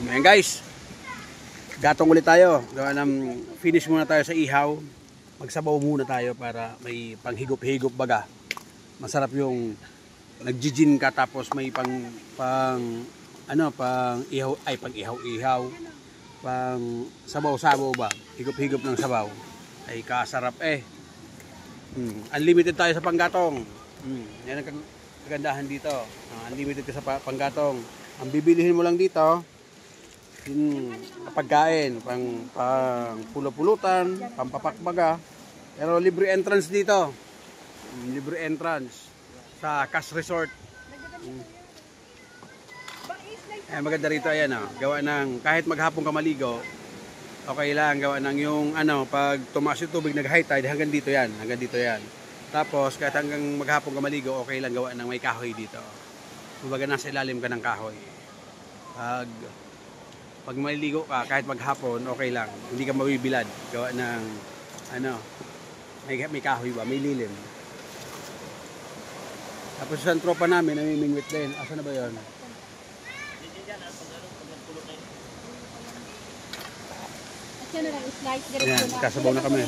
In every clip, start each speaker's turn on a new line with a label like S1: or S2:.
S1: Ayan guys, gatong ulit tayo. Gawa ng finish muna tayo sa ihaw. Magsabaw muna tayo para may panghigop-higop baga. Masarap yung nagjijin ka tapos may pang ihaw, ay pang ihaw-ihaw. Pang sabaw-sabaw ba? Higop-higop ng sabaw. Ay kasarap eh. Unlimited tayo sa panggatong. Yan ang kagandahan dito. Unlimited ka sa panggatong. Ang bibilihin mo lang dito, pagkain, pang pulupulutan, pampapakbaga. Pero libre entrance dito. Libre entrance sa Cash Resort. Maganda rito, ayan oh. Gawa ng kahit maghapon ka maligo, okay lang, gawa ng yung pag tumaas yung tubig nag high tide hanggang dito yan, Tapos kahit hanggang maghapon ka maligo, okay lang, gawa ng may kahoy dito. Kumbaga nasa ilalim ka ng kahoy. Pag maliligo ka kahit maghapon, okay lang, hindi ka mabibilad, gawa ng may kahoy ba, may lilim. Tapos sa tropa namin namimingwit din. Asa na ba 'yon? Ayan, kasabaw na kami.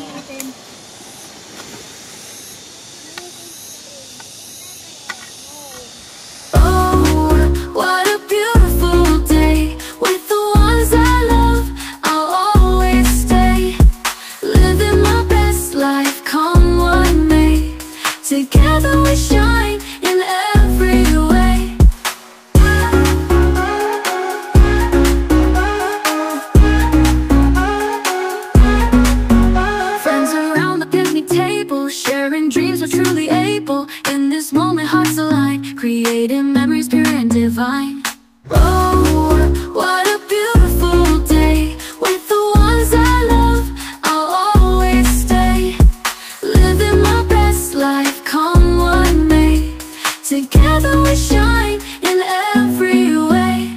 S2: Together we shine in every way. Friends around the picnic table, sharing dreams we're truly able. In this moment hearts align, creating memories pure and divine. Oh, what a beautiful day. With the ones I love, I'll always stay. Living my best life, together we shine in every way.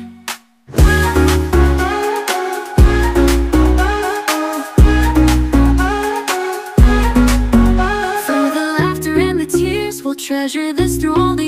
S2: Through the laughter and the tears, we'll treasure this through all the